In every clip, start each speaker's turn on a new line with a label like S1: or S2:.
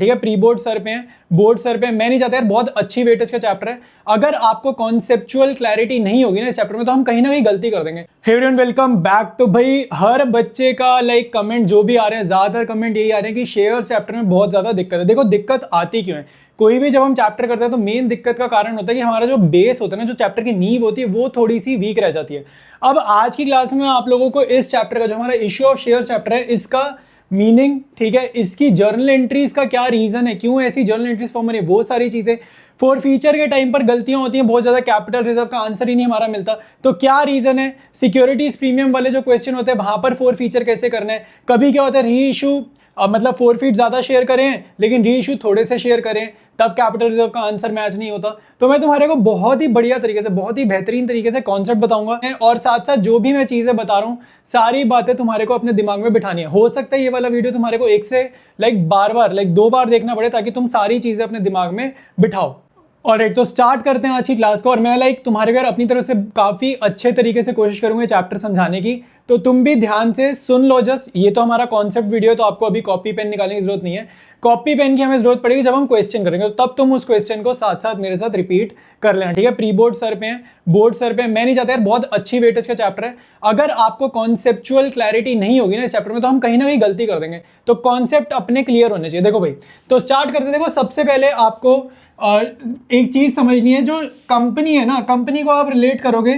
S1: ठीक है। Pre board sir पे हैं, बोर्ड सर पे मैं नहीं चाहता यार, बहुत अच्छी वेटेज का चैप्टर है। अगर आपको कॉन्सेप्चुअल क्लैरिटी नहीं होगी ना इस चैप्टर में तो हम कहीं ना कहीं गलती कर देंगे। Hey everyone, welcome back. तो भाई हर बच्चे का लाइक कमेंट जो भी आ रहे हैं, ज्यादातर कमेंट यही आ रहे हैं कि शेयर चैप्टर में बहुत ज्यादा दिक्कत है। देखो दिक्कत आती क्यों है, कोई भी जब हम चैप्टर करते हैं तो मेन दिक्कत का कारण होता है कि हमारा जो बेस होता है ना, जो चैप्टर की नींव होती है वो थोड़ी सी वीक रह जाती है। अब आज की क्लास में आप लोगों को इस चैप्टर का, जो हमारा इश्यू ऑफ शेयर चैप्टर है, इसका मीनिंग, ठीक है, इसकी जर्नल एंट्रीज का क्या रीजन है, क्यों ऐसी जर्नल एंट्रीज फॉर्म हो रही है, वो सारी चीजें। फोर फीचर के टाइम पर गलतियां होती हैं बहुत ज्यादा, कैपिटल रिजर्व का आंसर ही नहीं हमारा मिलता, तो क्या रीजन है। सिक्योरिटीज प्रीमियम वाले जो क्वेश्चन होते हैं वहां पर फोर फीचर कैसे करना है। कभी क्या होता है, री इशू मतलब 4 फीट ज्यादा शेयर करें लेकिन री इशू थोड़े से शेयर करें, तब कैपिटल रिजर्व का आंसर मैच नहीं होता। तो मैं तुम्हारे को बहुत ही बढ़िया तरीके से, बहुत ही बेहतरीन तरीके से कॉन्सेप्ट बताऊंगा, और साथ साथ जो भी मैं चीजें बता रहा हूं सारी बातें तुम्हारे को अपने दिमाग में बिठानी है। हो सकता है ये वाला वीडियो तुम्हारे को एक से बार बार 2 बार देखना पड़े ताकि तुम सारी चीजें अपने दिमाग में बिठाओ। और एक तो स्टार्ट करते हैं आज की क्लास को, और मैं तुम्हारे घर अपनी तरफ से काफी अच्छे तरीके से कोशिश करूंगा चैप्टर समझाने की, तो तुम भी ध्यान से सुन लो। जस्ट ये तो हमारा कॉन्सेप्ट वीडियो है, तो आपको अभी कॉपी पेन निकालने की जरूरत नहीं है। कॉपी पेन की हमें जरूरत पड़ेगी जब हम क्वेश्चन करेंगे, तो तब तुम उस क्वेश्चन को साथ साथ मेरे साथ रिपीट कर लेना, ठीक है। प्री बोर्ड सर पे हैं, बोर्ड सर पे मैं नहीं चाहता यार, बहुत अच्छी वेटेज का चैप्टर है। अगर आपको कॉन्सेप्चुअल क्लैरिटी नहीं होगी ना इस चैप्टर में तो हम कहीं ना कहीं गलती कर देंगे, तो कॉन्सेप्ट अपने क्लियर होने चाहिए। देखो भाई, तो स्टार्ट करते। देखो सबसे पहले आपको एक चीज समझनी है, जो कंपनी है ना, कंपनी को आप रिलेट करोगे,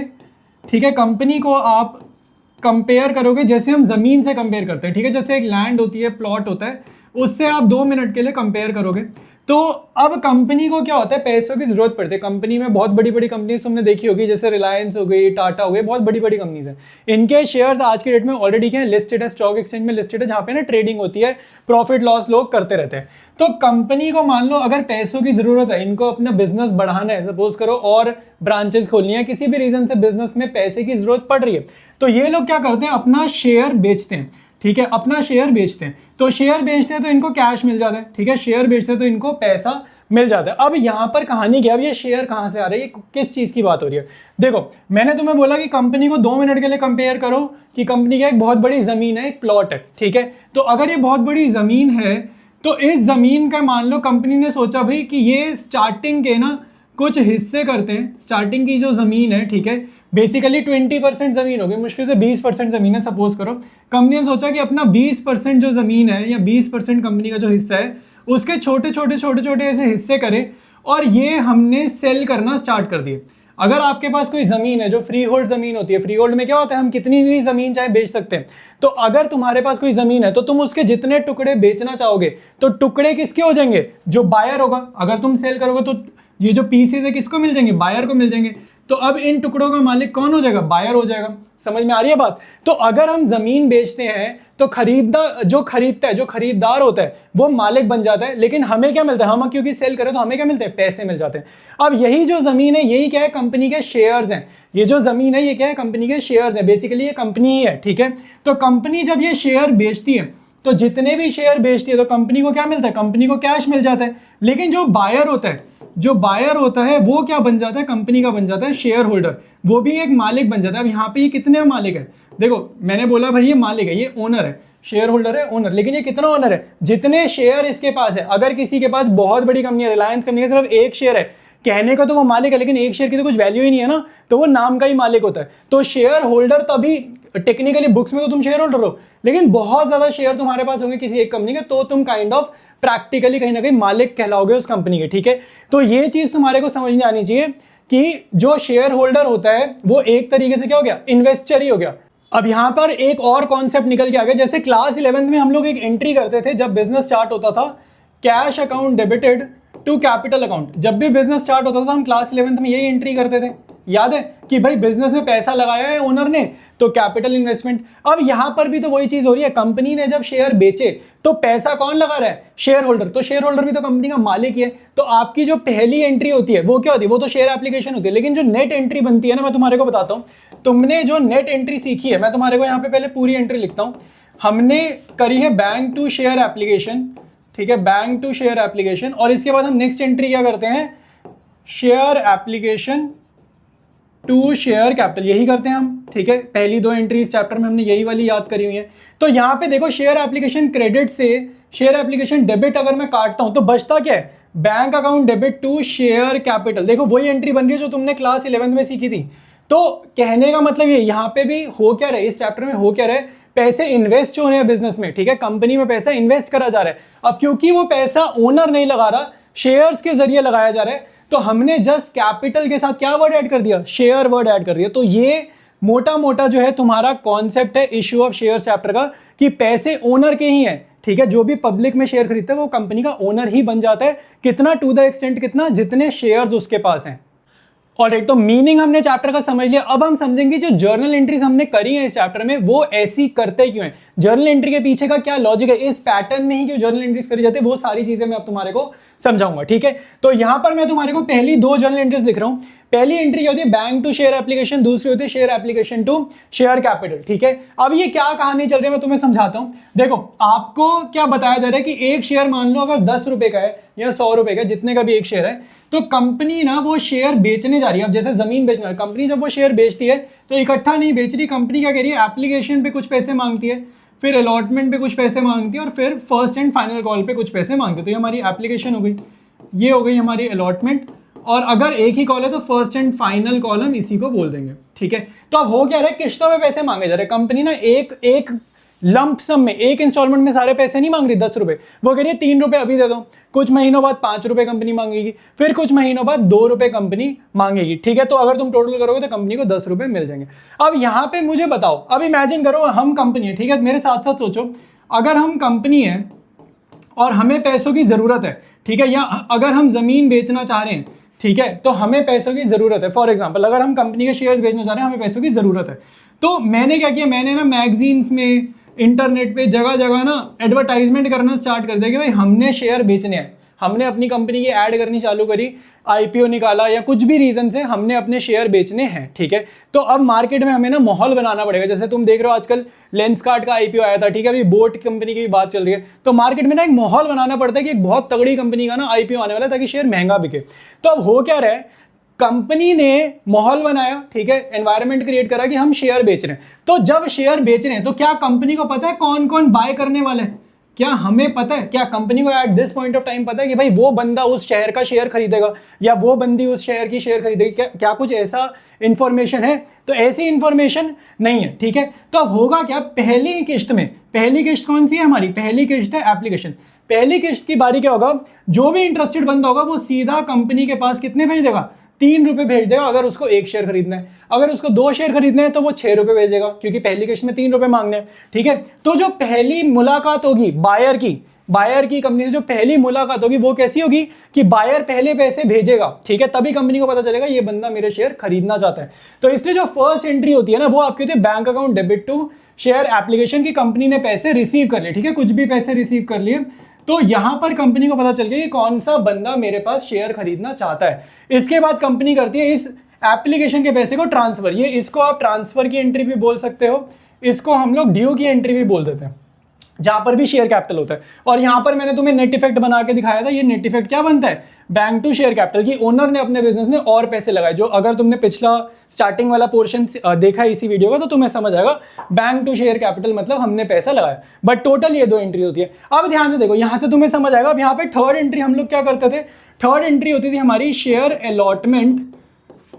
S1: ठीक है। कंपनी को आप कंपेयर करोगे जैसे हम जमीन से कंपेयर करते हैं, ठीक है। जैसे एक लैंड होती है, प्लॉट होता है, उससे आप 2 मिनट के लिए कंपेयर करोगे। तो अब कंपनी को क्या होता है, पैसों की जरूरत पड़ती है। कंपनी में बहुत बड़ी बड़ी कंपनीज तुमने देखी होगी, जैसे रिलायंस हो गई, टाटा हो गई, बहुत बड़ी बड़ी कंपनीज हैं। इनके शेयर्स आज की डेट में ऑलरेडी क्या है, लिस्टेड है, स्टॉक एक्सचेंज में लिस्टेड है, जहां पे ना ट्रेडिंग होती है, प्रॉफिट लॉस लोग करते रहते हैं। तो कंपनी को मान लो अगर पैसों की जरूरत है, इनको अपना बिजनेस बढ़ाना है, सपोज करो, और ब्रांचेस खोलनी है, किसी भी रीजन से बिजनेस में पैसे की जरूरत पड़ रही है, तो ये लोग क्या करते हैं, अपना शेयर बेचते हैं, ठीक है, अपना शेयर बेचते हैं। तो शेयर बेचते हैं तो इनको कैश मिल जाता है, ठीक है, शेयर बेचते हैं तो इनको पैसा मिल जाता है। अब यहां पर कहानी क्या है, अब ये शेयर कहां से आ रही है, किस चीज की बात हो रही है। देखो मैंने तुम्हें बोला कि कंपनी को 2 मिनट के लिए कंपेयर करो कि कंपनी का एक बहुत बड़ी जमीन है, एक प्लॉट है, ठीक है। तो अगर ये बहुत बड़ी जमीन है तो इस जमीन का मान लो कंपनी ने सोचा भाई कि ये स्टार्टिंग के ना कुछ हिस्से करते हैं, स्टार्टिंग की जो जमीन है, ठीक है, बेसिकली 20% जमीन होगी, मुश्किल से 20% जमीन है, सपोज करो। कंपनी ने सोचा कि अपना 20% जो जमीन है, या 20% कंपनी का जो हिस्सा है, उसके छोटे छोटे ऐसे हिस्से करे, और ये हमने सेल करना स्टार्ट कर दिए। अगर आपके पास कोई जमीन है, जो फ्री होल्ड जमीन होती है, फ्री होल्ड में क्या होता है, हम कितनी भी जमीन चाहे बेच सकते हैं। तो अगर तुम्हारे पास कोई जमीन है तो तुम उसके जितने टुकड़े बेचना चाहोगे, तो टुकड़े किसके हो जाएंगे, जो बायर होगा। अगर तुम सेल करोगे तो ये जो पीसेज है किसको मिल जाएंगे, बायर को मिल जाएंगे। तो अब इन टुकड़ों का मालिक कौन हो जाएगा, बायर हो जाएगा। समझ में आ रही है बात। तो अगर हम जमीन बेचते हैं तो खरीददार जो खरीदता है, जो खरीदार होता है, वो मालिक बन जाता है, लेकिन हमें क्या मिलता है, हम क्योंकि सेल करें तो हमें क्या मिलते हैं, पैसे मिल जाते हैं। अब यही जो जमीन है, यही क्या है, कंपनी के शेयर्स हैं। ये जो जमीन है ये क्या है, कंपनी के शेयर्स है, बेसिकली ये कंपनी ही है, ठीक है। तो कंपनी जब ये शेयर बेचती है, तो जितने भी शेयर बेचती है तो कंपनी को क्या मिलता है, कंपनी को कैश मिल जाता है। लेकिन जो बायर होता है, जो बायर होता है वो क्या बन जाता है, कंपनी का बन जाता है शेयर होल्डर, वो भी एक मालिक बन जाता है। अब यहाँ पे ये कितने मालिक है, देखो मैंने बोला भाई ये मालिक है, ये ओनर है, शेयर होल्डर है, ओनर, लेकिन ये कितना ओनर है, जितने शेयर इसके पास है। अगर किसी के पास बहुत बड़ी कंपनी है, रिलायंस कंपनी है, सिर्फ एक शेयर है, कहने का तो वो मालिक है, लेकिन एक शेयर की तो कुछ वैल्यू ही नहीं है ना, तो वो नाम का ही मालिक होता है। तो शेयर होल्डर तभी, टेक्निकली बुक्स में तो तुम शेयर होल्डर हो, लेकिन बहुत ज्यादा शेयर तुम्हारे पास होंगे किसी एक कंपनी के, तो तुम काइंड ऑफ प्रैक्टिकली कहीं ना कहीं मालिक कहलाओगे उस कंपनी के, ठीक है। तो ये चीज तुम्हारे को समझने आनी चाहिए कि जो शेयर होल्डर होता है वो एक तरीके से क्या हो गया, इन्वेस्टर ही हो गया। अब यहां पर एक और कॉन्सेप्ट निकल के आ गया, जैसे क्लास 11th में हम लोग एक एंट्री करते थे जब बिजनेस स्टार्ट होता था, cash account debited to capital account. जब भी बिजनेस स्टार्ट होता था हम क्लास 11th में यही एंट्री करते थे, याद है कि भाई बिजनेस में पैसा लगाया है ओनर ने, तो कैपिटल इन्वेस्टमेंट। अब यहां पर भी तो वही चीज हो रही है, कंपनी ने जब शेयर बेचे तो पैसा कौन लगा रहा है, शेयर होल्डर। तो शेयर होल्डर भी तो कंपनी का मालिक ही है। तो आपकी जो पहली एंट्री होती है वो क्या होती है, वो तो शेयर एप्लीकेशन होती है, लेकिन जो नेट एंट्री बनती है ना, मैं तुम्हारे को बताता हूं। तुमने जो नेट एंट्री सीखी है, मैं तुम्हारे को यहां पे पहले पूरी एंट्री लिखता हूं। हमने करी है बैंक टू शेयर एप्लीकेशन, ठीक है, बैंक टू शेयर एप्लीकेशन, और इसके बाद हम नेक्स्ट एंट्री क्या करते हैं, share application to share capital, यही करते हैं हम, ठीक है। पहली 2 एंट्री इस चैप्टर में हमने यही वाली याद करी हुई है। तो यहां पे देखो शेयर एप्लीकेशन क्रेडिट से शेयर एप्लीकेशन डेबिट अगर मैं काटता हूं तो बचता क्या है, bank account debit to share capital. देखो वही एंट्री बन रही है जो तुमने क्लास 11th में सीखी थी। तो कहने का मतलब ये, यहां पे भी हो क्या रहा है, इस चैप्टर में हो क्या रहा है, पैसे इन्वेस्ट हो रहे हैं बिजनेस में, ठीक है, कंपनी में पैसा इन्वेस्ट करा जा रहा है। अब क्योंकि वो पैसा ओनर नहीं लगा रहा, शेयर्स के जरिए लगाया जा रहा है, तो हमने जस्ट कैपिटल के साथ क्या वर्ड ऐड कर दिया, शेयर वर्ड ऐड कर दिया। तो ये मोटा मोटा जो है तुम्हारा कॉन्सेप्ट है इश्यू ऑफ शेयर चैप्टर का, कि पैसे ओनर के ही हैं, ठीक है, जो भी पब्लिक में शेयर खरीदता है वो कंपनी का ओनर ही बन जाता है। कितना, टू द एक्सटेंट कितना, जितने शेयर्स उसके पास हैं। ऑलराइट, तो मीनिंग हमने चैप्टर का समझ लिया। अब हम समझेंगे जो जर्नल एंट्रीज हमने करी है इस चैप्टर में वो ऐसी करते क्यों हैं, जर्नल एंट्री के पीछे का क्या लॉजिक है, इस पैटर्न में ही क्यों जर्नल एंट्रीज करी जाती है, वो सारी चीजें मैं अब तुम्हारे को समझाऊंगा, ठीक है। तो यहां पर मैं तुम्हारे को पहली 2 जर्नल एंट्रीज लिख रहा हूं। पहली एंट्री क्या होती है, बैंक टू शेयर एप्लीकेशन, दूसरी होती है share application to share capital, ठीक है। अब ये क्या कहानी चल रही है मैं तुम्हें समझाता हूं। देखो आपको क्या बताया जा रहा है कि एक शेयर मान लो अगर 10 रुपए का है या 100 रुपए का, जितने का भी एक शेयर है, तो कंपनी ना वो शेयर बेचने जा रही है। अब जैसे जमीन बेचना है, कंपनी जब वो शेयर बेचती है तो इकट्ठा नहीं बेच रही, कंपनी क्या कह रही है, एप्लीकेशन पे कुछ पैसे मांगती है, फिर अलॉटमेंट पे कुछ पैसे मांगती है, और फिर फर्स्ट एंड फाइनल कॉल पे कुछ पैसे मांगती है। तो ये हमारी एप्लीकेशन हो गई, ये हो गई हमारी अलॉटमेंट, और अगर एक ही कॉल है तो फर्स्ट एंड फाइनल कॉलम इसी को बोल देंगे, ठीक है। तो अब हो क्या रहा है, किस्तों में पैसे मांगे जा रहे हैं। कंपनी ना एक लंप सम में, एक इंस्टॉलमेंट में सारे पैसे नहीं मांग रही 10 रुपए, वो कह रही है 3 रुपए अभी दे दो, कुछ महीनों बाद 5 रुपए कंपनी मांगेगी, फिर कुछ महीनों बाद 2 रुपए कंपनी मांगेगी, ठीक है। तो अगर तुम टोटल करोगे तो कंपनी को 10 रुपए मिल जाएंगे। अब यहां पे मुझे बताओ, अब इमेजिन करो हम कंपनी है, ठीक है, मेरे साथ साथ सोचो, अगर हम कंपनी है और हमें पैसों की जरूरत है, ठीक है, या अगर हम जमीन बेचना चाह रहे हैं, ठीक है, तो हमें पैसों की जरूरत है। फॉर एग्जाम्पल अगर हम कंपनी के शेयर्स बेचना चाह रहे हैं, हमें पैसों की जरूरत है, तो मैंने क्या किया, मैंने ना मैगजीन्स में, इंटरनेट पे जगह जगह ना एडवर्टाइजमेंट करना स्टार्ट कर दिया कि भाई हमने शेयर बेचने हैं, हमने अपनी कंपनी की ऐड करनी चालू करी, आईपीओ निकाला या कुछ भी रीजन से हमने अपने शेयर बेचने हैं, ठीक है। तो अब मार्केट में हमें ना माहौल बनाना पड़ेगा। जैसे तुम देख रहे हो आजकल लेंसकार्ट का आईपीओ आया था, ठीक है, अभी बोट कंपनी की भी बात चल रही है, तो मार्केट में ना एक माहौल बनाना पड़ता है कि एक बहुत तगड़ी कंपनी का ना आईपीओ आने वाला है ताकि शेयर महंगा बिके। तो अब हो क्या रहा है, कंपनी ने माहौल बनाया, ठीक है, एनवायरनमेंट क्रिएट करा कि हम शेयर बेच रहे हैं। तो जब शेयर बेच रहे हैं तो क्या कंपनी को पता है कौन कौन बाय करने वाले हैं, क्या हमें पता है, क्या कंपनी को at this point of time पता है कि भाई वो बंदा उस शहर का शेयर खरीदेगा या वो बंदी उस शहर की शेयर खरीदेगी, क्या कुछ ऐसा इंफॉर्मेशन है? तो ऐसी इंफॉर्मेशन नहीं है, ठीक है। तो अब होगा क्या, पहली किस्त में, पहली किस्त कौन सी है हमारी, पहली किस्त है एप्लीकेशन। पहली किस्त की बारी क्या होगा, जो भी इंटरेस्टेड बंदा होगा वो सीधा कंपनी के पास कितने भेज देगा, 3 रुपए भेज देगा अगर उसको 1 शेयर खरीदना है। अगर उसको 2 शेयर खरीदने हैं तो वो 6 रुपए भेजेगा, क्योंकि पहली किस्त में 3 रुपए मांगने हैं, ठीक है। तो जो पहली मुलाकात होगी बायर की कंपनी से जो पहली मुलाकात होगी वो कैसी होगी कि बायर पहले पैसे भेजेगा, ठीक है, तभी कंपनी को पता चलेगा ये बंदा मेरे शेयर खरीदना चाहता है। तो इसलिए जो फर्स्ट एंट्री होती है ना वो आपकी होती है bank account debit to share application की, कंपनी ने पैसे रिसीव कर लिए, ठीक है, कुछ भी पैसे रिसीव कर लिए, तो यहां पर कंपनी को पता चल गया कि कौन सा बंदा मेरे पास शेयर खरीदना चाहता है। इसके बाद कंपनी करती है इस एप्लीकेशन के पैसे को ट्रांसफर, ये इसको आप ट्रांसफर की एंट्री भी बोल सकते हो, इसको हम लोग ड्यू की एंट्री भी बोल देते हैं, जहां पर भी शेयर कैपिटल होता है। और यहां पर मैंने तुम्हें नेट इफेक्ट बना के दिखाया था, ये नेट इफेक्ट क्या बनता है, बैंक टू शेयर कैपिटल की ओनर ने अपने बिजनेस में और पैसे लगाए। जो अगर तुमने पिछला स्टार्टिंग वाला पोर्शन देखा इसी वीडियो का तो तुम्हें समझ आएगा, बैंक टू शेयर कैपिटल मतलब हमने पैसा लगाया। बट टोटल ये 2 एंट्री होती है। अब ध्यान से देखो, यहां से तुम्हें समझ आएगा। अब यहाँ पे थर्ड एंट्री हम लोग क्या करते थे, थर्ड एंट्री होती थी हमारी share allotment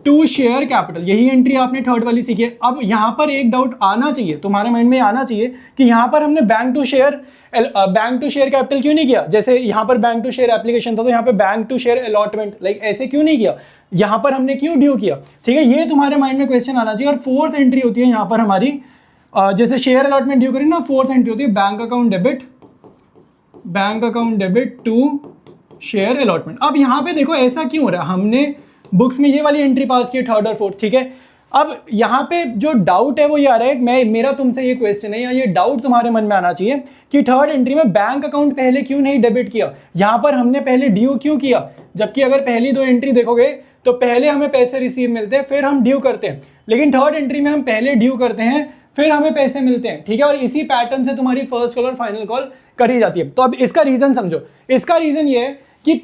S1: to share capital, यही एंट्री आपने थर्ड वाली सीखी है। अब यहां पर एक डाउट आना चाहिए तुम्हारे माइंड में, आना चाहिए कि यहां पर हमने बैंक टू शेयर कैपिटल क्यों नहीं किया। जैसे यहां पर बैंक टू शेयर एप्लीकेशन था तो यहां पे bank to share allotment, like ऐसे क्यों नहीं किया, यहां पर हमने क्यों ड्यू किया, ठीक है, ये तुम्हारे माइंड में क्वेश्चन आना चाहिए। और फोर्थ एंट्री होती है यहां पर हमारी, जैसे शेयर अलॉटमेंट ड्यू करें ना, फोर्थ एंट्री होती है bank account debit to share allotment. अब यहां पे देखो ऐसा क्यों हो रहा है, हमने बुक्स में ये वाली एंट्री पास की थर्ड और फोर्थ, ठीक है। अब यहाँ पे जो डाउट है वो ये आ रहा है, मेरा तुमसे ये क्वेश्चन है या ये डाउट तुम्हारे मन में आना चाहिए कि थर्ड एंट्री में बैंक अकाउंट पहले क्यों नहीं डेबिट किया, यहाँ पर हमने पहले ड्यू क्यों किया। जबकि अगर पहली 2 एंट्री देखोगे तो पहले हमें पैसे रिसीव मिलते हैं फिर हम ड्यू करते हैं, लेकिन थर्ड एंट्री में हम पहले ड्यू करते हैं फिर हमें पैसे मिलते हैं, ठीक है। और इसी पैटर्न से तुम्हारी फर्स्ट कॉल और फाइनल कॉल करी जाती है। तो अब इसका रीजन समझो, इसका रीजन ये है कि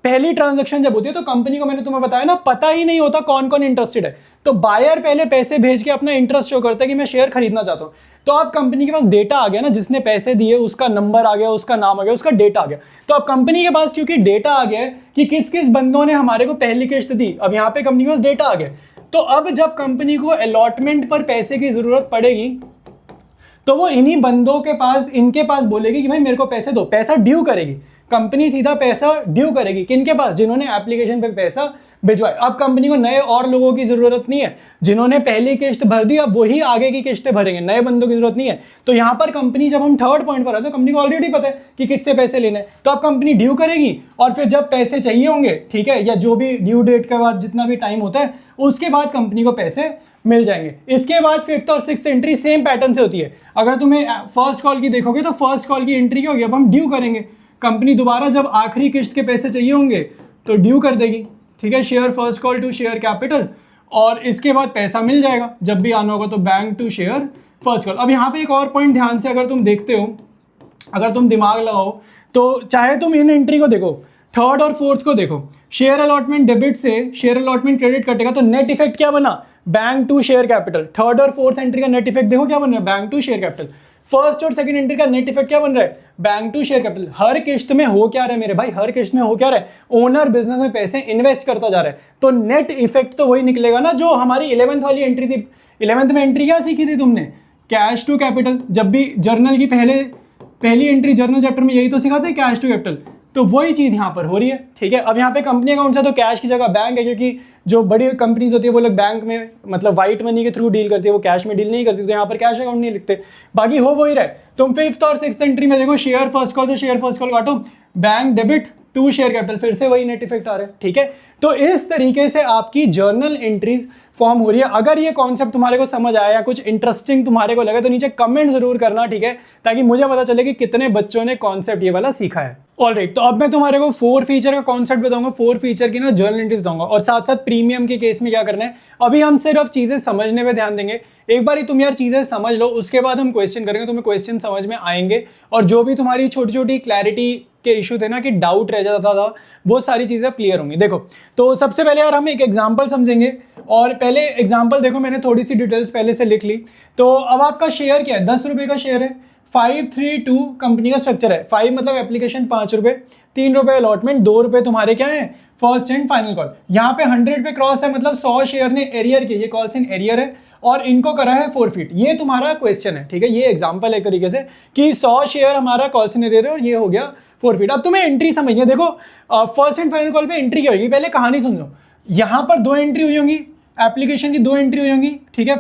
S1: पहली ट्रांजैक्शन जब होती है तो कंपनी को, मैंने तुम्हें बताया ना, पता ही नहीं होता कौन कौन इंटरेस्टेड है। तो बायर पहले पैसे भेज के अपना इंटरेस्ट शो करता है कि मैं शेयर खरीदना चाहता हूं। तो अब कंपनी के पास डेटा आ गया ना, जिसने पैसे दिए उसका नंबर आ गया, उसका नाम आ गया, उसका डेटा आ गया। तो अब कंपनी के पास क्योंकि डेटा आ गया है कि किस किस बंदों ने हमारे को पहली किस्त दी, अब यहाँ पे कंपनी के पास डेटा आ गया। तो अब जब कंपनी को अलॉटमेंट पर पैसे की जरूरत पड़ेगी तो वो इन्हीं बंदों के पास, इनके पास बोलेगी कि भाई मेरे को पैसे दो, पैसा ड्यू करेगी कंपनी, सीधा पैसा ड्यू करेगी किनके पास, जिन्होंने एप्लीकेशन पे पैसा भिजवाए। अब कंपनी को नए और लोगों की जरूरत नहीं है, जिन्होंने पहली किस्त भर दी अब वही आगे की किस्तें भरेंगे, नए बंदों की जरूरत नहीं है। तो यहां पर कंपनी, जब हम थर्ड पॉइंट पर आते हैं, कंपनी को ऑलरेडी पता है कि किससे पैसे लेने हैं, तो अब कंपनी ड्यू करेगी और फिर जब पैसे चाहिए होंगे, ठीक है, या जो भी ड्यू डेट के बाद जितना भी टाइम होता है उसके बाद कंपनी को पैसे मिल जाएंगे। इसके बाद फिफ्थ और सिक्स्थ एंट्री सेम पैटर्न से होती है। अगर तुम्हें फर्स्ट कॉल की देखोगे तो फर्स्ट कॉल की एंट्री क्या होगी, अब हम ड्यू करेंगे, कंपनी दोबारा जब आखिरी किस्त के पैसे चाहिए होंगे तो ड्यू कर देगी, ठीक है, share first call to share capital, और इसके बाद पैसा मिल जाएगा जब भी आना होगा, तो bank to share first call. अब यहाँ पे एक और पॉइंट ध्यान से अगर तुम देखते हो, अगर तुम दिमाग लगाओ तो चाहे तुम इन एंट्री को देखो, थर्ड और फोर्थ को देखो, शेयर अलॉटमेंट डेबिट से शेयर अलॉटमेंट क्रेडिट कटेगा तो नेट इफेक्ट क्या बना, bank to share capital. Third और फोर्थ एंट्री का नेट इफेक्ट देखो क्या बन रहा है, bank to share capital. First और सेकंड एंट्री का नेट इफेक्ट क्या बन रहा है, बैंक टू शेयर कैपिटल। हर किस्त में हो क्या रहा है मेरे भाई, हर किस्त में हो क्या रहा है, ओनर बिजनेस में पैसे इन्वेस्ट करता जा रहा है, तो नेट इफेक्ट तो वही निकलेगा ना जो हमारी 11th वाली एंट्री थी। 11th में एंट्री क्या सीखी थी तुमने, कैश टू कैपिटल। जब भी जर्नल की पहली एंट्री जर्नल चैप्टर में यही तो सिखाते हैं, कैश टू कैपिटल। तो वही चीज यहां पर हो रही है, ठीक है। अब यहाँ पे कंपनी अकाउंट है तो कैश की जगह बैंक है, क्योंकि जो बड़ी कंपनीज होती है वो लोग बैंक में, मतलब व्हाइट मनी के थ्रू डील करती है, वो कैश में डील नहीं करती, तो यहाँ पर कैश अकाउंट नहीं लिखते, बाकी हो वही रहे। तुम फिफ्थ और सिक्स्थ एंट्री में देखो, शेयर फर्स्ट कॉल से शेयर फर्स्ट कॉल काटो, bank debit to share capital, फिर से वही नेट इफेक्ट आ रहा है, ठीक है। तो इस तरीके से आपकी जर्नल एंट्रीज फॉर्म हो रही है। अगर ये कॉन्सेप्ट तुम्हारे को समझ आया या कुछ इंटरेस्टिंग तुम्हारे को लगे तो नीचे कमेंट जरूर करना, ठीक है, ताकि मुझे पता चले कि कितने बच्चों ने कॉन्सेप्ट ये वाला सीखा है। ऑलराइट, तो अब मैं तुम्हारे को 4 फीचर का कॉन्सेप्ट बताऊंगा, 4 फीचर की ना जर्नल एंट्रीज बताऊंगा, और साथ साथ प्रीमियम के केस में क्या करना है। अभी हम सिर्फ चीजें समझने पे ध्यान देंगे, एक बार तुम यार चीजें समझ लो, उसके बाद हम क्वेश्चन करेंगे, तुम्हें क्वेश्चन समझ में आएंगे, और जो भी तुम्हारी छोटी छोटी क्लैरिटी के इशू थे ना, कि डाउट रह जाता था, वो सारी चीजें क्लियर होंगी। देखो, तो सबसे पहले यार हम एक एग्जांपल समझेंगे, और पहले एग्जांपल देखो, मैंने थोड़ी सी डिटेल्स पहले से लिख ली। तो अब आपका शेयर क्या है, 10 रुपए का शेयर है, 532 कंपनी का स्ट्रक्चर है, 5 मतलब एप्लीकेशन 5 रुपए, 3 रुपए अलॉटमेंट, 2 रुपए तुम्हारे क्या है, फर्स्ट एंड फाइनल कॉल। यहाँ पे 100 पे क्रॉस है, मतलब 100 शेयर ने एरियर किए, ये कॉल्स इन एरियर है, और इनको करा है फोरफीट। ये तुम्हारा क्वेश्चन है, ठीक है, ये एग्जांपल है एक तरीके से कि 100 शेयर हमारा कॉल्स इन एरियर है और ये हो गया फोरफीट। अब तुम्हें एंट्री समझिए, देखो फर्स्ट एंड फाइनल कॉल पे एंट्री क्या होगी, पहले कहानी सुन लो। यहाँ पर 2 एंट्री हुई होंगी, एप्लीकेशन की 2 एंट्री हुई होंगी, ठीक है,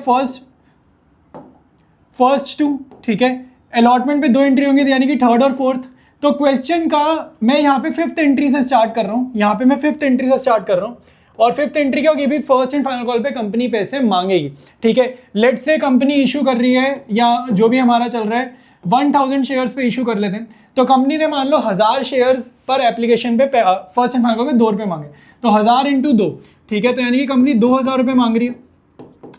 S1: फर्स्ट टू, ठीक है, अलॉटमेंट पे 2 एंट्री होंगी, यानी कि थर्ड और फोर्थ। तो क्वेश्चन का मैं यहाँ पे 5th एंट्री से स्टार्ट कर रहा हूँ, यहाँ पे मैं 5th एंट्री से स्टार्ट कर रहा हूँ, और 5th एंट्री क्या होगी, भी फर्स्ट एंड फाइनल कॉल पे कंपनी पैसे मांगेगी, ठीक है। लेट्स से कंपनी इशू कर रही है, या जो भी हमारा चल रहा है, 1000 शेयर्स पे इशू कर लेते हैं। तो कंपनी ने मान लो 1000 शेयर्स पर एप्लीकेशन पे फर्स्ट एंड फाइनल कॉल पे 2 रुपए मांगे, तो 1000 × 2, ठीक है, तो यानी कि कंपनी 2000 रुपए मांग रही है।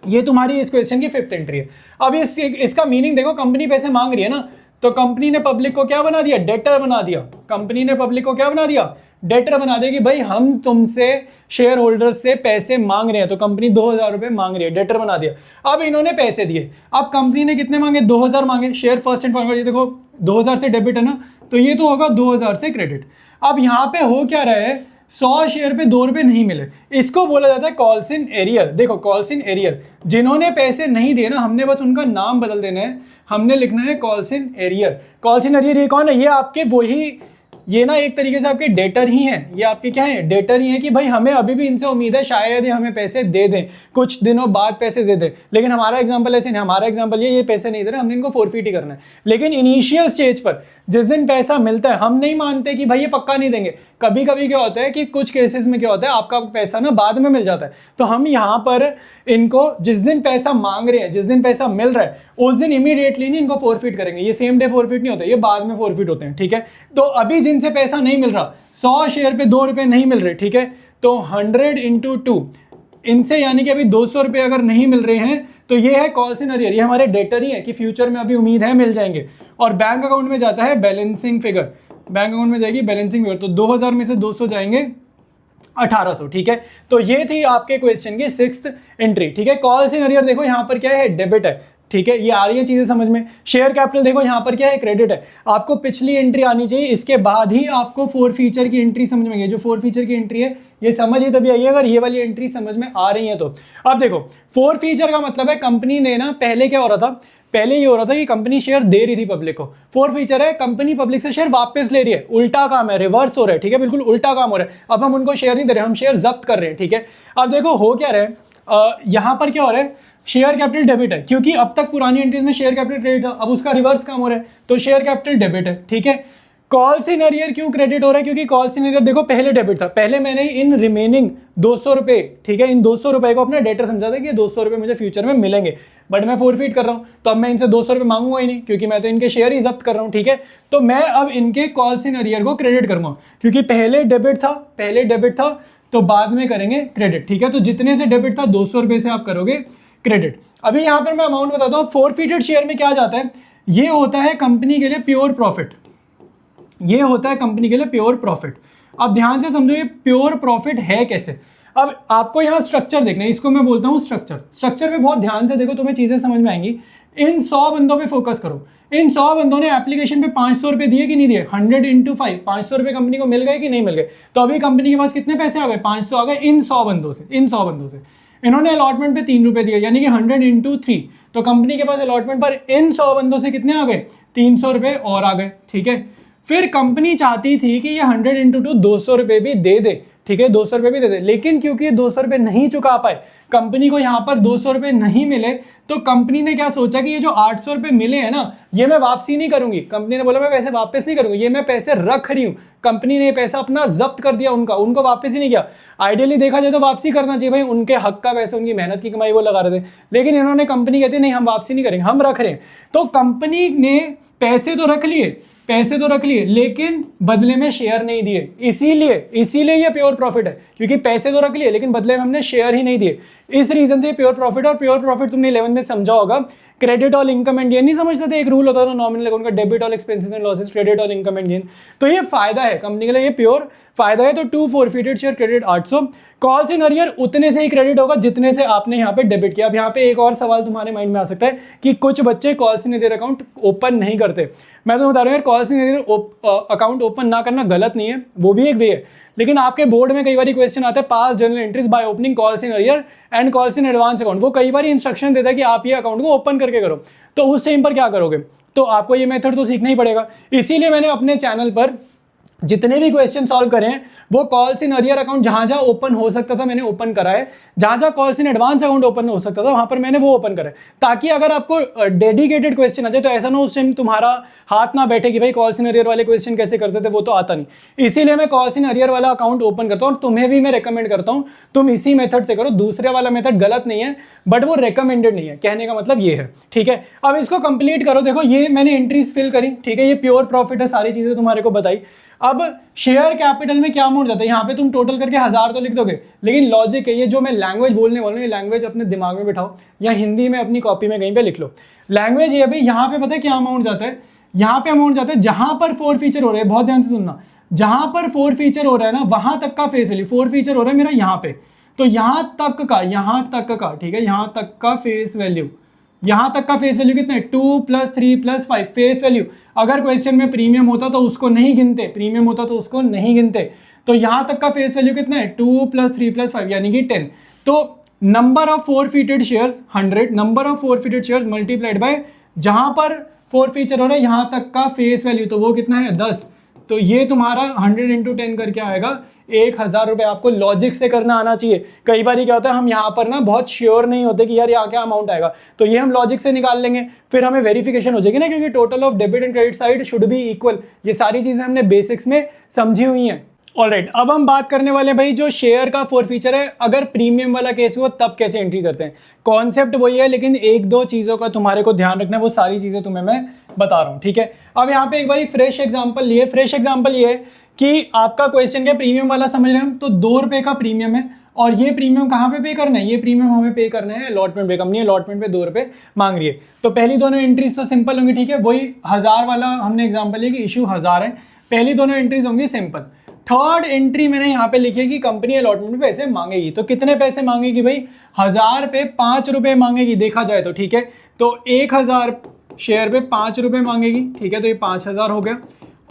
S1: ये तुम्हारी इस क्वेश्चन की 5th एंट्री है। अब इसका मीनिंग देखो, कंपनी पैसे मांग रही है ना, तो कंपनी ने पब्लिक को क्या बना दिया, डेटर बना दिया। कंपनी ने पब्लिक को क्या बना दिया, डेटर बना दिया कि भाई हम तुमसे शेयर होल्डर्स से पैसे मांग रहे हैं, तो कंपनी 2000 रुपए मांग रही है, डेटर बना दिया। अब इन्होंने पैसे दिए, अब कंपनी ने कितने मांगे, 2000 मांगे, शेयर फर्स्ट एंड फाइनल, ये देखो 2000 से डेबिट है ना, तो ये तो होगा 2000 से क्रेडिट। अब यहाँ पे हो क्या रहा है, 100 शेयर पे 2 रुपए नहीं मिले, इसको बोला जाता है कॉल्स इन एरियर। देखो कॉल्स इन एरियर, जिन्होंने पैसे नहीं दिए ना, हमने बस उनका नाम बदल देना है, हमने लिखना है calls in arrear. Calls in arrear ये कौन है, ये आपके वही, ये ना एक तरीके से आपके डेटर ही हैं, ये आपके क्या है, डेटर ही हैं, कि भाई हमें अभी भी इनसे उम्मीद है शायद ये हमें पैसे दे दें, कुछ दिनों बाद पैसे दे दें। लेकिन हमारा एग्जांपल ऐसे नहीं, हमारा एग्जांपल ये पैसे नहीं दे रहे, हमने इनको फोरफीट ही करना है। लेकिन इनिशियल स्टेज पर जिस दिन पैसा मिलता है, हम नहीं मानते कि भाई ये पक्का नहीं देंगे। कभी कभी क्या होता है कि कुछ केसेस में क्या होता है, आपका पैसा ना बाद में मिल जाता है, तो हम यहाँ पर इनको जिस दिन पैसा मांग रहे हैं, जिस दिन पैसा मिल रहा है, उस दिन इमीडिएटली नहीं इनको फोरफीट करेंगे। ये सेम डे फोरफीट नहीं होता, ये बाद में फोरफीट होते हैं, ठीक है। तो अभी जिनसे पैसा नहीं मिल रहा, 100 शेयर पे 2 रुपए नहीं मिल रहे, ठीक है, तो 100 × 2 इनसे, यानी कि अभी 200 रुपए अगर नहीं मिल रहे हैं, तो ये है कॉल्स इन एरियर, ये हमारे डेटर ही है कि फ्यूचर में अभी उम्मीद है मिल जाएंगे। और बैंक अकाउंट में जाता है बैलेंसिंग फिगर, बैंक अकाउंट में जाएगी बैलेंसिंग फिगर, तो 2000 में से 200 जाएंगे 1800, ठीक है। तो ये थी आपके क्वेश्चन की 6th एंट्री, ठीक है। कॉल्स इन अरियर देखो यहाँ पर क्या है, डेबिट है, ठीक है, ये आ रही है चीजें समझ में। शेयर कैपिटल देखो यहाँ पर क्या है, क्रेडिट है। आपको पिछली एंट्री आनी चाहिए, इसके बाद ही आपको फोर फीचर की एंट्री समझ में आई है। जो फोर फीचर की एंट्री है ये समझ ही तभी आई है अगर ये वाली एंट्री समझ में आ रही है तो। अब देखो फोर फीचर का मतलब है कंपनी ने ना, पहले क्या हो रहा था, पहले ये हो रहा था कि कंपनी शेयर दे रही थी पब्लिक को। फोर फीचर है कंपनी पब्लिक से शेयर वापस ले रही है, उल्टा काम है, रिवर्स हो रहा है, ठीक है, बिल्कुल उल्टा काम हो रहा है। अब हम उनको शेयर नहीं दे रहे, हम शेयर जब्त कर रहे हैं, ठीक है। अब देखो हो क्या रहा है, यहां पर क्या हो रहा है, शेयर कैपिटल डेबिट है, क्योंकि अब तक पुरानी एंट्रीज में शेयर कैपिटल क्रेडिट था, अब उसका रिवर्स काम हो रहा है, तो शेयर कैपिटल डेबिट है, ठीक है। कॉल्स इन अरियर क्यों क्रेडिट हो रहा है, क्योंकि कॉल्स इन अरियर देखो पहले डेबिट था, पहले मैंने इन रिमेनिंग 200 रुपए, ठीक है, इन 200 रुपए को अपना डेटर समझा था कि ये 200 रुपए मुझे फ्यूचर में मिलेंगे, बट मैं फोरफीट कर रहा हूं, तो अब मैं इनसे 200 रुपए मांगूंगा ही नहीं, क्योंकि मैं तो इनके शेयर ही जब्त कर रहा हूं, ठीक है। तो मैं अब इनके कॉल्स इन अरियर को क्रेडिट करूंगा, क्योंकि पहले डेबिट था, तो बाद में करेंगे क्रेडिट, ठीक है। तो जितने से डेबिट था 200 रुपए से आप करोगे क्रेडिट। अभी यहां पर मैं अमाउंट बताता हूं, फोरफीटेड शेयर में क्या जाता है, ये होता है कंपनी के लिए प्योर प्रॉफिट, ये होता है कंपनी के लिए प्योर प्रॉफिट। अब ध्यान से समझो ये प्योर प्रॉफिट है कैसे। अब आपको यहां स्ट्रक्चर देखना है, इसको मैं बोलता हूं स्ट्रक्चर पे बहुत ध्यान से देखो, तुम्हें चीजें समझ में आएंगी। इन 100 बंदों पे फोकस करो, इन 100 बंदों ने एप्लीकेशन पे 500 रुपए दिए कि नहीं दिए, 100 into 5, 500 रुपए कंपनी को मिल गए कि नहीं मिल गए। तो अभी कंपनी के पास कितने पैसे आ गए, 500 आ गए इन 100 बंदों से। इन्होंने अलॉटमेंट पे 3 रुपए दिए, यानी कि 100 into 3, तो कंपनी के पास अलॉटमेंट पर इन 100 बंदों से कितने आ गए, 300 रुपए और आ गए, ठीक है। फिर कंपनी चाहती थी कि ये 100 into 2 200 रुपए भी दे दे, ठीक है, 200 रुपए भी दे दे, लेकिन क्योंकि ये 200 रुपए नहीं चुका पाए, कंपनी को यहां पर 200 रुपए नहीं मिले, तो कंपनी ने क्या सोचा कि ये जो 800 रुपए मिले हैं ना, ये मैं वापसी नहीं करूंगी। कंपनी ने बोला मैं पैसे वापस नहीं करूंगी, ये मैं पैसे रख रही हूं। कंपनी ने पैसा अपना जब्त कर दिया, उनको वापस ही नहीं किया। आइडियली देखा जाए तो वापसी करना चाहिए भाई, उनके हक का पैसे, उनकी मेहनत की कमाई वो लगा रहे थे, लेकिन इन्होंने, कंपनी कहती नहीं हम वापसी नहीं करेंगे, हम रख रहे हैं। तो कंपनी ने पैसे तो रख लिए, लेकिन बदले में शेयर नहीं दिए, इसीलिए ये प्योर प्रॉफिट है, क्योंकि पैसे तो रख लिए लेकिन बदले में हमने शेयर ही नहीं दिए। इस रीजन से प्योर प्रॉफिट। और प्योर प्रॉफिट तुमने 11 में समझा होगा, credit all income and gain नहीं समझते थे, एक रूल होता था नॉमिनल अकाउंट का, debit all expenses and losses, credit all income and gain. तो ये फायदा है कंपनी के लिए, ये प्योर फायदा है। तो 2 forfeited share credit 800, calls in arrear उतने से ही क्रेडिट होगा जितने से आपने यहाँ पे डेबिट किया। अब यहाँ पे एक और सवाल तुम्हारे माइंड में आ सकता है कि कुछ बच्चे calls in arrear account open नहीं करते। मैं तो बता रहा हूँ यार, calls in arrear account open ना करना गलत नहीं है, वो भी एक वे है, लेकिन आपके बोर्ड में कई बार क्वेश्चन आता है, पास journal entries by opening calls in arrear and calls in advance account. वो कई बार इंस्ट्रक्शन देता है कि आप ये अकाउंट को ओपन करके करो, तो उस टाइम पर क्या करोगे, तो आपको ये मेथड तो सीखना ही पड़ेगा। इसीलिए मैंने अपने चैनल पर जितने भी क्वेश्चन सॉल्व करें हैं वो कॉल्स इन अरियर अकाउंट जहां जहां ओपन हो सकता था मैंने ओपन करा है, जहां जहां calls in advance account open हो सकता था वहां पर मैंने वो ओपन करा है, ताकि अगर आपको डेडिकेटेड क्वेश्चन आ जाए तो ऐसा ना उस टाइम तुम्हारा हाथ ना बैठे कि भाई कॉल्स इन अरियर वाले क्वेश्चन कैसे करते थे, वो तो आता नहीं। इसीलिए मैं कॉल्स इन अरियर वाला अकाउंट ओपन करता हूं, और तुम्हें भी मैं रिकमेंड करता हूं तुम इसी मेथड से करो। दूसरे वाला मेथड गलत नहीं है, बट वो रिकमेंडेड नहीं है, कहने का मतलब ये है, ठीक है। अब इसको कंप्लीट करो, देखो ये मैंने एंट्रीज फिल करी, ठीक है, ये प्योर प्रॉफिट है, सारी चीजें तुम्हारे को बताई। अब शेयर कैपिटल में क्या अमाउंट जाता है, यहाँ पे तुम टोटल करके 1000 तो लिख दोगे, लेकिन लॉजिक है, ये जो मैं लैंग्वेज बोलने वाला हूँ ये लैंग्वेज अपने दिमाग में बिठाओ, या हिंदी में अपनी कॉपी में कहीं पे लिख लो। लैंग्वेज ये भाई, यहाँ पे पता है क्या अमाउंट जाता है, यहाँ पे अमाउंट जाता है जहां पर 4 फीचर हो रहे हैं, बहुत ध्यान से सुनना, जहां पर 4 फीचर हो रहा है ना वहां तक का फेस वैल्यू, 4 फीचर हो रहा है मेरा यहाँ पे, तो यहाँ तक का, ठीक है, यहाँ तक का फेस वैल्यू, यहां तक का फेस वैल्यू कितना है, 2 + 3 + 5 फेस वैल्यू। अगर क्वेश्चन में प्रीमियम होता तो उसको नहीं गिनते, तो यहां तक का फेस वैल्यू कितना है, 2 + 3 + 5 यानी कि 10। तो number of forfeited shares 100, number of forfeited shares multiplied by जहां पर 4 फीचर हो रहा है यहां तक का फेस वैल्यू, तो वो कितना है 10। तो ये तुम्हारा 100 × 10 करके आएगा 1000 रुपए। आपको लॉजिक से करना आना चाहिए। कई बार क्या होता है, हम यहाँ पर ना बहुत श्योर नहीं होते कि यार यहाँ क्या अमाउंट आएगा, तो ये हम लॉजिक से निकाल लेंगे, फिर हमें वेरिफिकेशन हो जाएगी ना, क्योंकि total of debit and credit side should be equal. ये सारी चीजें हमने बेसिक्स में समझी हुई हैं। ऑलराइट, अब हम बात करने वाले भाई जो शेयर का फोरफीचर है, अगर प्रीमियम वाला केस हुआ तब कैसे एंट्री करते हैं। कॉन्सेप्ट वही है, लेकिन एक दो चीजों का तुम्हारे को ध्यान रखना है, वो सारी चीजें तुम्हें मैं बता रहा हूँ, ठीक है। अब यहाँ पे एक बार फ्रेश एग्जाम्पल लिए, फ्रेश एग्जाम्पल ये है कि आपका क्वेश्चन क्या प्रीमियम वाला समझ रहे हैं हम, तो 2 रुपए का प्रीमियम है, और ये प्रीमियम कहाँ पे पे करना है, ये प्रीमियम हमें पे करना है अलॉटमेंट पे। कंपनी अलॉटमेंट पे 2 रुपए मांग रही है, तो पहली दोनों एंट्रीज तो सिंपल होंगी, ठीक है। वही 1000 वाला हमने एग्जांपल लिया कि इशू 1000 है, पहली दोनों एंट्रीज होंगी सिंपल। थर्ड एंट्री मैंने यहाँ पे लिखी है कि कंपनी अलॉटमेंट में पैसे मांगेगी। तो कितने पैसे मांगेगी भाई? 1000 पे 5 रुपए मांगेगी देखा जाए तो, ठीक है। तो 1000 शेयर पे 5 रुपए मांगेगी, ठीक है। तो ये 5000 हो गया।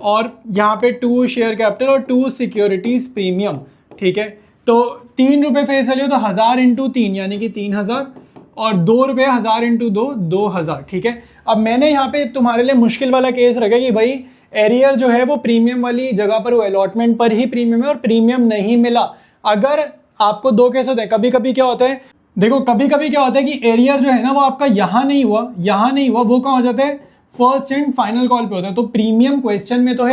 S1: और यहाँ पे 2 शेयर कैपिटल और 2 सिक्योरिटीज प्रीमियम, ठीक है। तो 3 रुपए फेस वैल्यू, तो 1000 इंटू 3 यानी कि 3000, और 2 रुपये 1000 इंटू 2 2000, ठीक है। अब मैंने यहाँ पे तुम्हारे लिए मुश्किल वाला केस रखा कि भाई एरियर जो है वो प्रीमियम वाली जगह पर, वो अलॉटमेंट पर ही प्रीमियम है और प्रीमियम नहीं मिला। अगर आपको दो केस होते हैं, कभी कभी क्या होता है, देखो कभी कभी क्या होता है कि एरियर जो है ना वो आपका यहाँ नहीं हुआ, वो कहाँ हो जाता है? फर्स्ट एंड फाइनल कॉल पे होता है। तो प्रीमियम क्वेश्चन में तो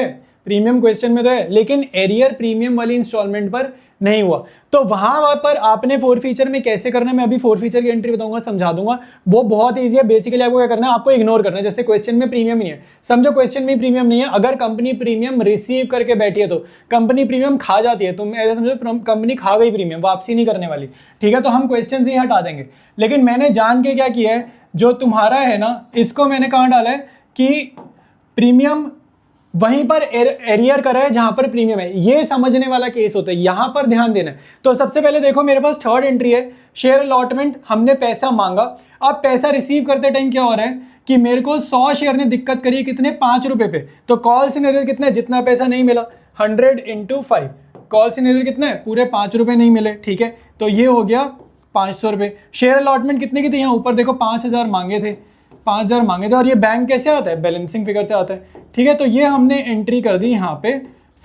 S1: है, लेकिन एरियर प्रीमियम वाली इंस्टॉलमेंट पर नहीं हुआ। तो वहां पर आपने फोर फीचर में कैसे करना है, मैं अभी फोर फीचर की एंट्री बताऊंगा, समझा दूंगा। वो बहुत ईजी है। बेसिकली आपको क्या करना है, आपको इग्नोर करना है। जैसे क्वेश्चन में प्रीमियम नहीं है, समझो क्वेश्चन में प्रीमियम नहीं है, अगर कंपनी प्रीमियम रिसीव करके बैठी है तो कंपनी प्रीमियम खा जाती है, तुम ऐसा समझो कंपनी खा गई प्रीमियम, वापसी नहीं करने वाली, ठीक है। तो हम क्वेश्चन से ही हटा देंगे। लेकिन मैंने जान के क्या किया है, जो तुम्हारा है ना इसको मैंने कहाँ डाला है कि प्रीमियम वहीं पर एरियर करा है जहां पर प्रीमियम है। ये समझने वाला केस होता है, यहां पर ध्यान देना है। तो सबसे पहले देखो मेरे पास थर्ड एंट्री है, शेयर अलॉटमेंट, हमने पैसा मांगा। अब पैसा रिसीव करते टाइम क्या हो रहा है कि मेरे को 100 शेयर ने दिक्कत करी है, कितने? 5 रुपए पे। तो कॉल सिनेरियो कितना है, जितना पैसा नहीं मिला 100 इंटू 5, कॉल सिनेरियो कितना है, पूरे 5 रुपए नहीं मिले, ठीक है। तो ये हो गया 500 रुपए। शेयर अलॉटमेंट कितने की थी, यहाँ ऊपर देखो 5000 मांगे थे, 5000 मांगे थे। और ये बैंक कैसे आता है, बैलेंसिंग फिगर से आता है, ठीक है। तो ये हमने एंट्री कर दी यहाँ पे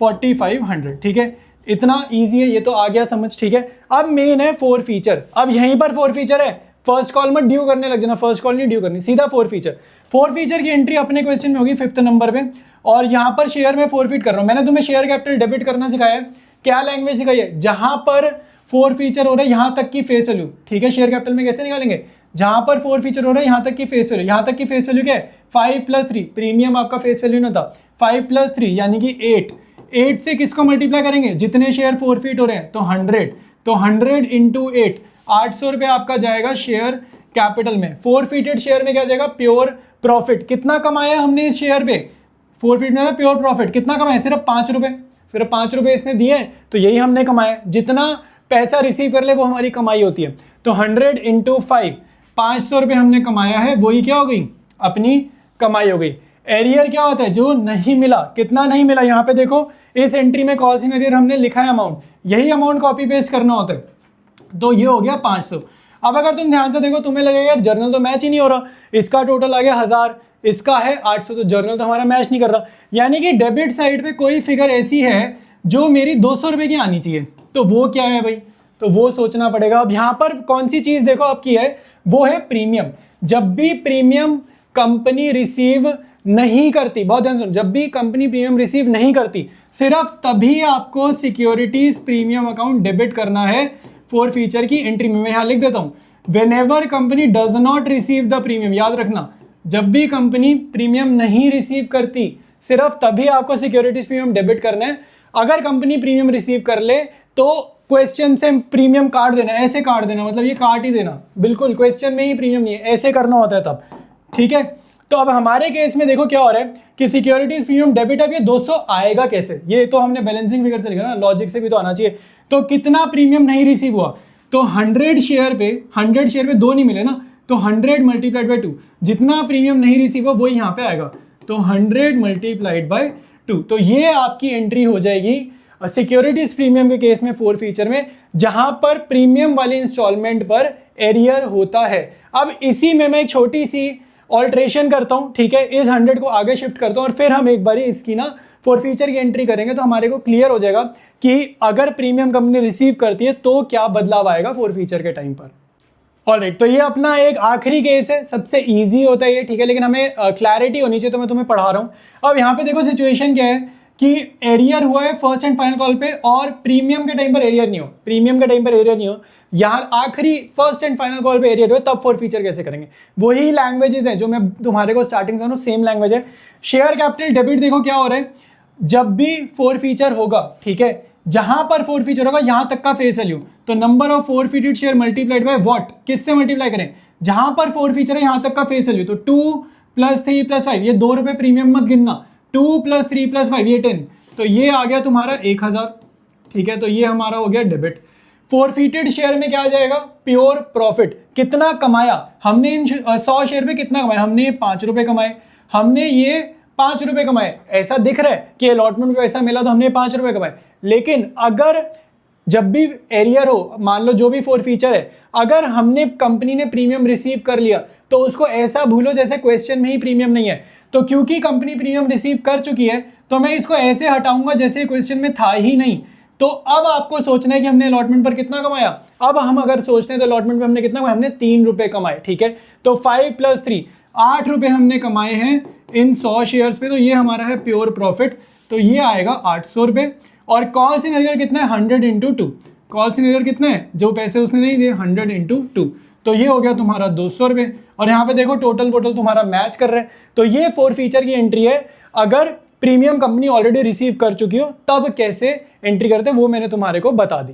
S1: 4500, ठीक है। इतना इजी है, ये तो आ गया समझ, ठीक है। अब मेन है फोर फीचर। अब यहीं पर फोर फीचर है, फर्स्ट कॉल में ड्यू करने लग जाना, फर्स्ट कॉल नहीं ड्यू करनी, सीधा फोर फीचर। फोर फीचर की एंट्री अपने क्वेश्चन में होगी 5th नंबर पे। और यहाँ पर शेयर में फोरफीट कर रहा हूँ। मैंने तुम्हें शेयर कैपिटल डेबिट करना सिखाया है, क्या लैंग्वेज सिखाई है, जहां पर फोर फीचर हो रहा है यहाँ तक की फेस वैल्यू, ठीक है। शेयर कैपिटल में कैसे निकालेंगे, जहां पर फोर फीचर हो रहा है यहाँ तक की फेस वैल्यू, यहाँ तक की फेस वैल्यू क्या है 5 + 3, प्रीमियम आपका फेस वैल्यू ना था, 5 + 3 यानी कि 8 से किसको मल्टीप्लाई करेंगे, जितने शेयर फोरफीट हो रहे हैं, तो 100, तो 100 इंटू 8, 800 रुपये आपका जाएगा शेयर कैपिटल में। फोरफीटेड शेयर में क्या जाएगा, प्योर प्रॉफिट। कितना कमाया हमने इस शेयर पे, फोरफीट में प्योर प्रॉफिट कितना कमाया, सिर्फ 5 रुपये, सिर्फ 5 रुपये इसने दिए हैं, तो यही हमने कमाया। जितना पैसा रिसीव कर ले वो हमारी कमाई होती है। तो 100 इंटू 5, 500 रुपये हमने कमाया है, वही क्या हो गई, अपनी कमाई हो गई। एरियर क्या होता है, जो नहीं मिला, कितना नहीं मिला, यहाँ पे देखो इस एंट्री में कॉल्स इन एरियर हमने लिखा है अमाउंट, यही अमाउंट कॉपी पेस्ट करना होता है। तो ये हो गया 500। अब अगर तुम ध्यान से देखो, तुम्हें लगेगा यार जर्नल तो मैच ही नहीं हो रहा, इसका टोटल आ गया 1000, इसका है 800, तो जर्नल तो हमारा मैच नहीं कर रहा। यानी कि डेबिट साइड पे कोई फिगर ऐसी है जो मेरी 200 रुपये की आनी चाहिए, तो वो क्या है भाई, तो वो सोचना पड़ेगा। अब यहाँ पर कौन सी चीज देखो आपकी है, वो है प्रीमियम। जब भी प्रीमियम कंपनी रिसीव नहीं करती, बहुत ध्यान सुनो, जब भी कंपनी प्रीमियम रिसीव नहीं करती, सिर्फ तभी आपको सिक्योरिटीज प्रीमियम अकाउंट डेबिट करना है फोर फीचर की एंट्री में। मैं यहाँ लिख देता हूँ, whenever company does not receive the premium, याद रखना, जब भी कंपनी प्रीमियम नहीं रिसीव करती, सिर्फ तभी आपको सिक्योरिटीज प्रीमियम डेबिट करना है। अगर कंपनी प्रीमियम रिसीव कर ले तो क्वेश्चन से प्रीमियम काट देना, ऐसे काट देना, मतलब ये काट ही देना, बिल्कुल क्वेश्चन में ही प्रीमियम नहीं है, ऐसे करना होता है तब, ठीक है। तो अब हमारे केस में देखो क्या हो रहा है कि सिक्योरिटीज प्रीमियम डेबिट, अब ये 200 आएगा कैसे, ये तो हमने बैलेंसिंग फिगर से लिखा ना, लॉजिक से भी तो आना चाहिए। तो कितना प्रीमियम नहीं रिसीव हुआ, तो 100 शेयर पे 2 नहीं मिले ना, तो 100 मल्टीप्लाइड बाई 2, जितना प्रीमियम नहीं रिसीव हुआ वो यहाँ पे आएगा, तो 100 मल्टीप्लाइड बाई 2। तो ये आपकी एंट्री हो जाएगी सिक्योरिटीज प्रीमियम के केस में फोर फीचर में, जहां पर प्रीमियम वाली इंस्टॉलमेंट पर एरियर होता है। अब इसी में मैं एक छोटी सी ऑल्ट्रेशन करता हूं, ठीक है, इस 100 को आगे शिफ्ट करता हूं और फिर हम एक बार इसकी ना फोर फीचर की एंट्री करेंगे, तो हमारे को क्लियर हो जाएगा कि अगर प्रीमियम कंपनी रिसीव करती है तो क्या बदलाव आएगा फोर फीचर के टाइम पर। ऑलराइट, तो ये अपना एक आखिरी केस है, सबसे इजी होता है ये, ठीक है, लेकिन हमें क्लैरिटी होनी चाहिए, तो मैं तुम्हें पढ़ा रहा हूं। अब यहाँ पे देखो सिचुएशन क्या है कि एरियर हुआ है फर्स्ट एंड फाइनल कॉल पे, और प्रीमियम के टाइम पर एरियर नहीं हो, प्रीमियम के टाइम पर एरियर नहीं हो, यहाँ आखिरी फर्स्ट एंड फाइनल कॉल पे एरियर हो, तब फोर फीचर कैसे करेंगे। वही लैंग्वेजेस हैं जो मैं तुम्हारे को स्टार्टिंग से, सेम लैंग्वेज है। शेयर कैपिटल डेबिट देखो क्या हो रहा है, जब भी फोर फीचर होगा, ठीक है, जहां पर फोर फीचर होगा यहां तक का फेस वैल्यू, तो number of forfeited share multiplied by what, किससे मल्टीप्लाई करें, जहां पर फोर फीचर है यहां तक का फेस वैल्यू, तो 2 + 3 + 5, ये 2 रुपए प्रीमियम मत गिनना, 2 + 3 + 5 ये 10, तो ये आ गया तुम्हारा 1000, ठीक है, तो ये हमारा हो गया डेबिट। फॉरफिटेड शेयर में क्या आ जाएगा, प्योर प्रॉफिट, कितना कमाया हमने इन 100 शेयर पे, कितना कमाया हमने, 5 रुपए कमाए, हमने ये 5 रुपए कमाए, ऐसा दिख रहा है कि अलॉटमेंट में पैसा मिला तो हमने 5 रुपए कमाए। लेकिन अगर जब भी एरियर हो, मान लो जो भी फॉरफीचर है, अगर हमने कंपनी ने प्रीमियम रिसीव कर लिया तो उसको ऐसा भूलो जैसे क्वेश्चन में ही प्रीमियम नहीं है। तो क्योंकि कंपनी प्रीमियम रिसीव कर चुकी है तो मैं इसको ऐसे हटाऊंगा जैसे क्वेश्चन में था ही नहीं। तो अब आपको सोचना है कि हमने अलॉटमेंट पर कितना कमाया। अब हम अगर सोचते हैं तो अलॉटमेंट पे हमने कितना कमाया, हमने 3 रुपए कमाए, ठीक है। तो 5 + 3 8 रुपए हमने कमाए हैं इन 100 शेयर्स पे, तो ये हमारा है प्योर प्रॉफिट, तो ये आएगा 800 रुपए। और कॉल सिनेरियर कितना है, 100 × 2, कॉल सिनेरियर कितना है, जो पैसे उसने नहीं दिए 100 × 2, तो ये हो गया तुम्हारा 200 रुपए। और यहाँ पे देखो टोटल वोटल तुम्हारा मैच कर रहे हैं। तो ये फॉरफीचर की एंट्री है। अगर प्रीमियम कंपनी ऑलरेडी रिसीव कर चुकी हो तब कैसे एंट्री करते हैं वो मैंने तुम्हारे को बता दी।